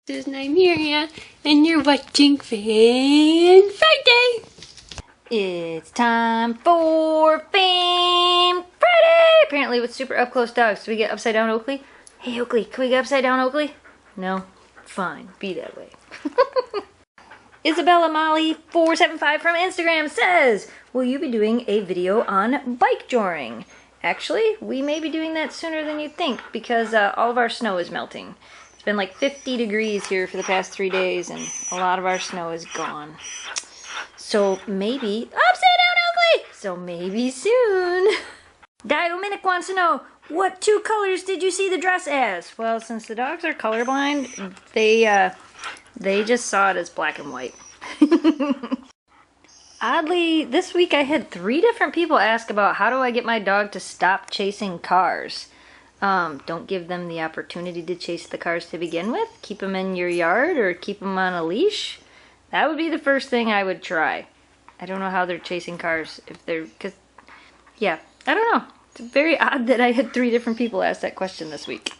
This is Nymeria, and you're watching Fan Friday! It's time for Fan Friday! Apparently with super up-close dogs. Do we get upside down Oakley? Hey Oakley, can we get upside down Oakley? No? Fine, be that way. Isabella Molly 475 from Instagram says, will you be doing a video on bike joring? Actually, we may be doing that sooner than you think because all of our snow is melting. It's been like 50 degrees here for the past 3 days and a lot of our snow is gone. So maybe, upside down Oakley! So maybe soon. Diominic wants to know, what 2 colors did you see the dress as? Well, since the dogs are colorblind, they just saw it as black and white. Oddly, this week I had 3 different people ask about how do I get my dog to stop chasing cars. Don't give them the opportunity to chase the cars to begin with. Keep them in your yard or keep them on a leash. That would be the first thing I would try. I don't know how they're chasing cars if they're, yeah, I don't know. It's very odd that I had 3 different people ask that question this week.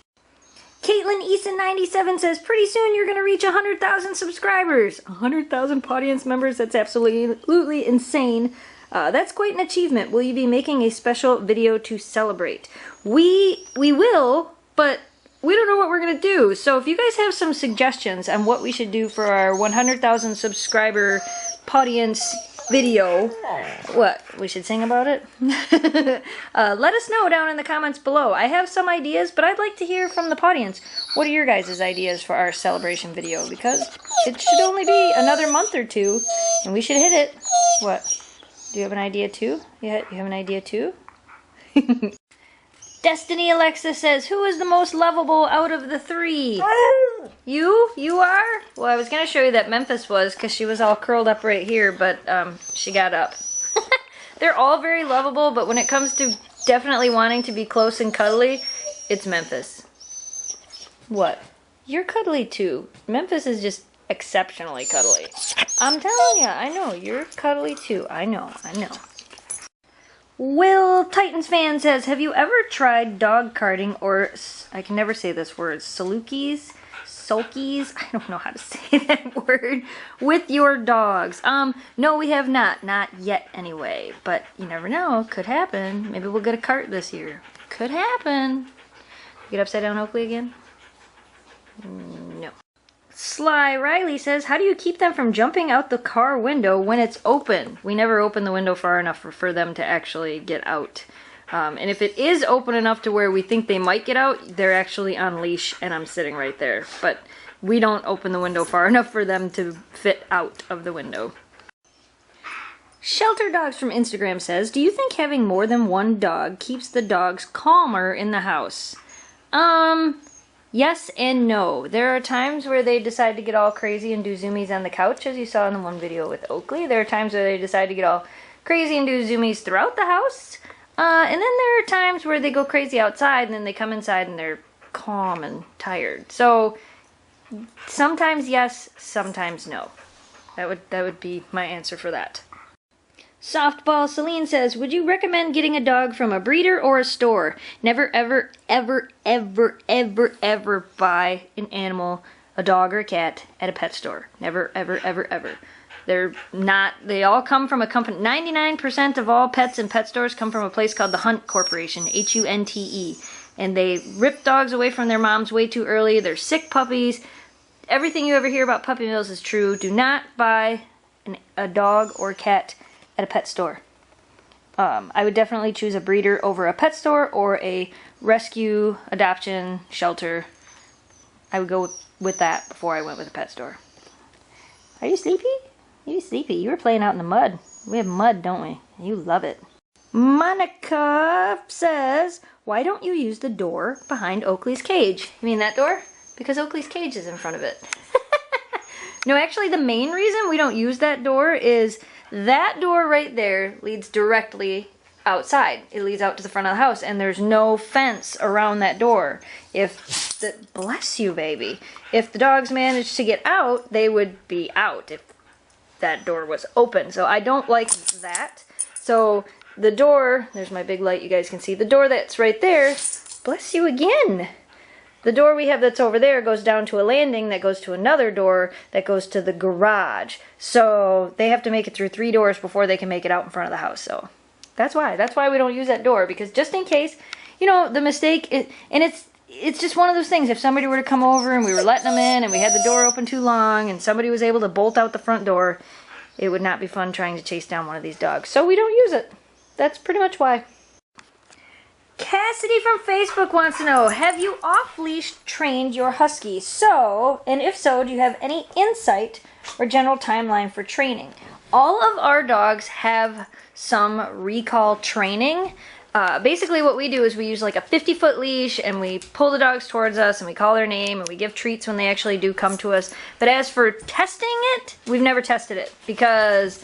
Caitlin Eason97 says, pretty soon you're going to reach 100,000 subscribers. 100,000 audience members, that's absolutely insane. That's quite an achievement. Will you be making a special video to celebrate? We will, but we don't know what we're going to do. So if you guys have some suggestions on what we should do for our 100,000 subscriber audience video, what, we should sing about it? Let us know down in the comments below. I have some ideas, but I'd like to hear from the audience. What are your guys' ideas for our celebration video? Because it should only be another month or 2, and we should hit it. What? Do you have an idea too? Yeah, you have an idea too? Destiny Alexa says, who is the most lovable out of the 3? You? You are? Well, I was going to show you that Memphis was because she was all curled up right here, but she got up. They're all very lovable, but when it comes to definitely wanting to be close and cuddly, it's Memphis. What? You're cuddly too. Memphis is just exceptionally cuddly. I'm telling you, I know. You're cuddly too. I know. Will Titans fan says, have you ever tried dog carting or, I can never say this word, sulkies, I don't know how to say that word, with your dogs? No, we have not. Not yet anyway, but you never know. Could happen. Maybe we'll get a cart this year. Could happen. Get upside down Oakley again? No. Sly Riley says, how do you keep them from jumping out the car window when it's open? We never open the window far enough for them to actually get out. And if it is open enough to where we think they might get out, they're actually on leash and I'm sitting right there. But we don't open the window far enough for them to fit out of the window. Shelter Dogs from Instagram says, do you think having more than 1 dog keeps the dogs calmer in the house? Yes and no. There are times where they decide to get all crazy and do zoomies on the couch, as you saw in the one video with Oakley. There are times where they decide to get all crazy and do zoomies throughout the house. And then there are times where they go crazy outside and then they come inside and they're calm and tired. So sometimes yes, sometimes no. That would be my answer for that. Softball Celine says, would you recommend getting a dog from a breeder or a store? Never, ever, ever, ever, ever, ever buy an animal, a dog or a cat, at a pet store. Never, ever, ever, ever. They're not, they all come from a company. 99% of all pets in pet stores come from a place called the Hunt Corporation, H-U-N-T-E. And they rip dogs away from their moms way too early. They're sick puppies. Everything you ever hear about puppy mills is true. Do not buy a dog or cat at a pet store. I would definitely choose a breeder over a pet store or a rescue, adoption, shelter. I would go with that before I went with a pet store. Are you sleepy? You sleepy. You were playing out in the mud. We have mud, don't we? You love it. Monica says, why don't you use the door behind Oakley's cage? You mean that door? Because Oakley's cage is in front of it. No, actually the main reason we don't use that door is that door right there leads directly outside. It leads out to the front of the house and there's no fence around that door. Bless you, baby. If the dogs managed to get out, they would be out if that door was open. So I don't like that. So the door, there's my big light, you guys can see. The door that's right there, bless you again. The door we have that's over there goes down to a landing that goes to another door that goes to the garage. So they have to make it through 3 doors before they can make it out in front of the house. So that's why we don't use that door, because just in case, you know, the mistake is, and it's just one of those things. If somebody were to come over and we were letting them in and we had the door open too long and somebody was able to bolt out the front door, it would not be fun trying to chase down one of these dogs. So we don't use it. That's pretty much why. Cassidy from Facebook wants to know, have you off-leash trained your husky? So, and if so, do you have any insight or general timeline for training? All of our dogs have some recall training. Basically what we do is we use like a 50-foot leash and we pull the dogs towards us and we call their name and we give treats when they actually do come to us. But as for testing it, we've never tested it because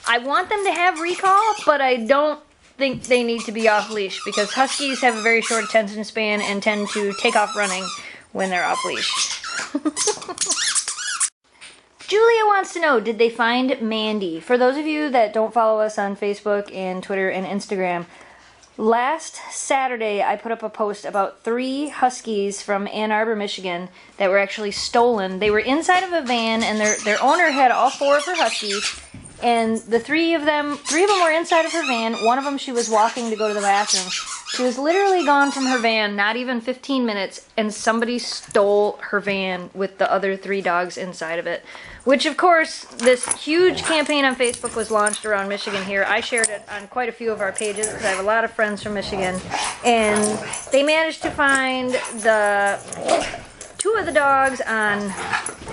I want them to have recall, but I don't think they need to be off leash because huskies have a very short attention span and tend to take off running when they're off leash. Julia wants to know, did they find Mandy? For those of you that don't follow us on Facebook and Twitter and Instagram, last Saturday I put up a post about 3 huskies from Ann Arbor, Michigan that were actually stolen. They were inside of a van and their owner had all 4 of her huskies. And the 3 of them were inside of her van. One of them, she was walking to go to the bathroom. She was literally gone from her van, not even 15 minutes, and somebody stole her van with the other 3 dogs inside of it. Which, of course, this huge campaign on Facebook was launched around Michigan here. I shared it on quite a few of our pages because I have a lot of friends from Michigan. And they managed to find the 2 of the dogs on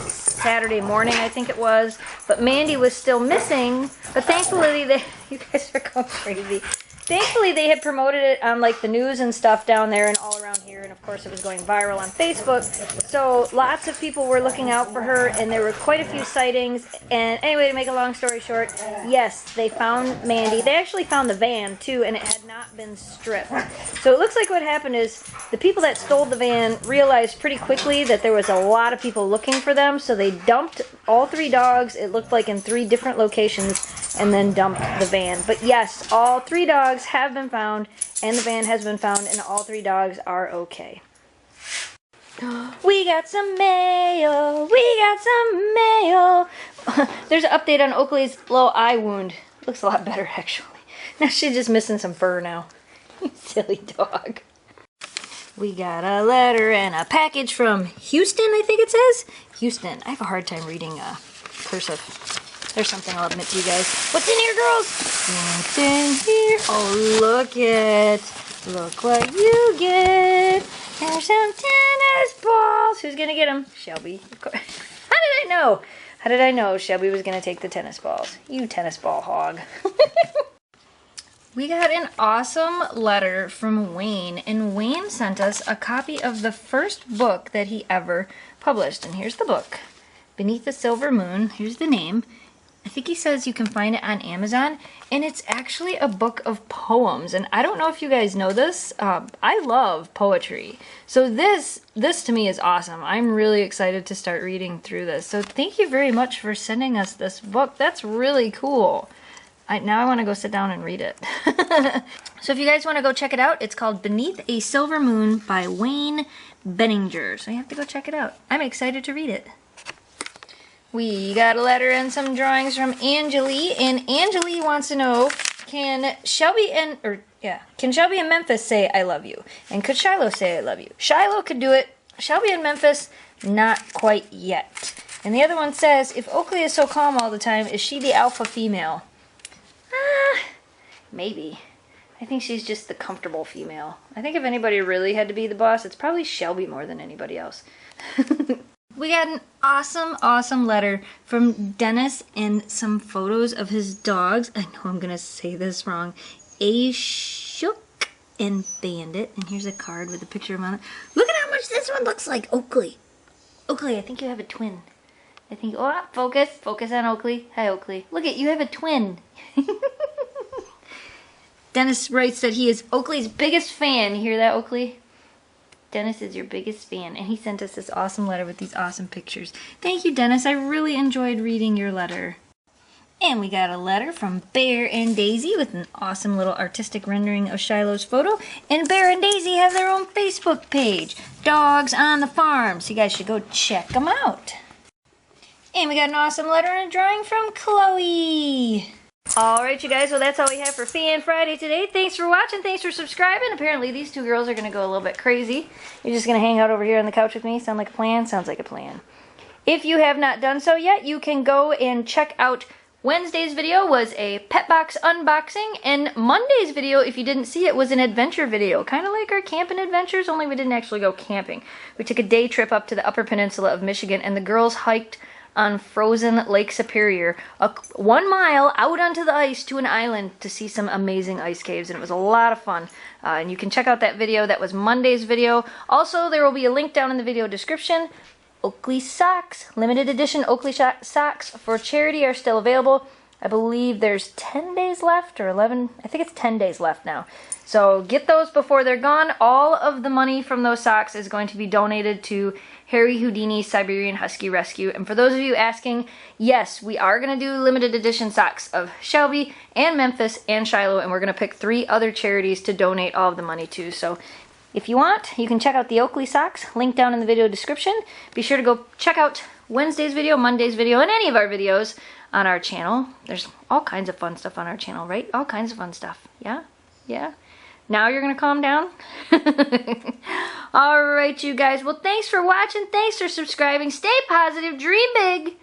Saturday morning, I think it was, but Mandy was still missing. But thankfully, you guys are going crazy. Thankfully, they had promoted it on like the news and stuff down there and all around here, and of course it was going viral on Facebook. So lots of people were looking out for her, and there were quite a few sightings. And anyway, to make a long story short, yes, they found Mandy. They actually found the van too, and it had not been stripped. So it looks like what happened is the people that stole the van realized pretty quickly that there was a lot of people looking for them, so they dumped all 3 dogs, it looked like in 3 different locations, and then dumped the van. But yes, all 3 dogs have been found, and the van has been found, and all 3 dogs are okay. We got some mail! We got some mail! There's an update on Oakley's little eye wound. Looks a lot better, actually. Now she's just missing some fur now. You silly dog. We got a letter and a package from Houston, I think it says. Houston. I have a hard time reading cursive. There's something I'll admit to you guys. What's in here, girls? What's in here? Oh, look it. Look what you get. There's some tennis balls. Who's going to get them? Shelby. Of course. How did I know? How did I know Shelby was going to take the tennis balls? You tennis ball hog. We got an awesome letter from Wayne, and Wayne sent us a copy of the first book that he ever published. And here's the book. Beneath the Silver Moon. Here's the name. I think he says you can find it on Amazon, and it's actually a book of poems. And I don't know if you guys know this. I love poetry. So this to me is awesome. I'm really excited to start reading through this. So thank you very much for sending us this book. That's really cool. Now I want to go sit down and read it. So if you guys want to go check it out, it's called Beneath a Silver Moon by Wayne Benninger. So you have to go check it out. I'm excited to read it. We got a letter and some drawings from Angeli, and Angeli wants to know, can Shelby and Memphis say I love you? And could Shiloh say I love you? Shiloh could do it. Shelby and Memphis, not quite yet. And the other one says, if Oakley is so calm all the time, is she the alpha female? Maybe. I think she's just the comfortable female. I think if anybody really had to be the boss, it's probably Shelby more than anybody else. We got an awesome letter from Dennis and some photos of his dogs. I know I'm going to say this wrong. Ashok and Bandit. And here's a card with a picture of him on it. Look at how much this one looks like Oakley. Oakley, I think you have a twin. I think, focus on Oakley. Hi, Oakley. Look at, you have a twin. Dennis writes that he is Oakley's biggest fan. You hear that, Oakley? Dennis is your biggest fan, and he sent us this awesome letter with these awesome pictures. Thank you, Dennis. I really enjoyed reading your letter. And we got a letter from Bear and Daisy with an awesome little artistic rendering of Shiloh's photo. And Bear and Daisy have their own Facebook page, Dogs on the Farm. So you guys should go check them out. And we got an awesome letter and a drawing from Chloe. Alright you guys, well that's all we have for Fan Friday today. Thanks for watching, thanks for subscribing. Apparently these two girls are going to go a little bit crazy. You're just going to hang out over here on the couch with me? Sound like a plan? Sounds like a plan. If you have not done so yet, you can go and check out Wednesday's video was a pet box unboxing, and Monday's video, if you didn't see it, was an adventure video. Kind of like our camping adventures, only we didn't actually go camping. We took a day trip up to the Upper Peninsula of Michigan, and the girls hiked on frozen Lake Superior, 1 mile out onto the ice to an island to see some amazing ice caves, and it was a lot of fun. And you can check out that video. That was Monday's video. Also, there will be a link down in the video description. Oakley socks, limited edition Oakley socks for charity are still available. I believe there's 10 days left or 11. I think it's 10 days left now. So get those before they're gone. All of the money from those socks is going to be donated to Harry Houdini's Siberian Husky Rescue. And for those of you asking, yes, we are going to do limited edition socks of Shelby and Memphis and Shiloh, and we're going to pick 3 other charities to donate all of the money to. So if you want, you can check out the Oakley socks, link down in the video description. Be sure to go check out Wednesday's video, Monday's video, and any of our videos on our channel. There's all kinds of fun stuff on our channel, right? All kinds of fun stuff. Yeah? Yeah? Now you're going to calm down? Alright, you guys. Well, thanks for watching. Thanks for subscribing. Stay positive. Dream big.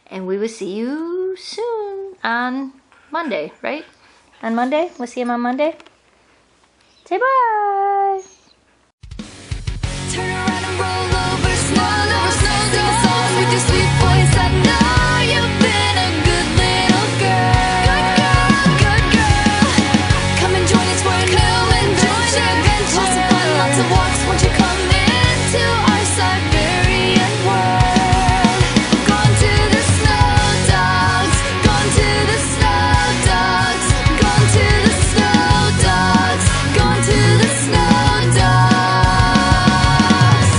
And we will see you soon on Monday, right? On Monday? We'll see you on Monday. Say bye. Turn around and roll over, sing a song with your sweet voice. I know you've been a good little girl. Good girl. Come and join us for a new adventure. Lots of fun, lots of walks. Won't you come?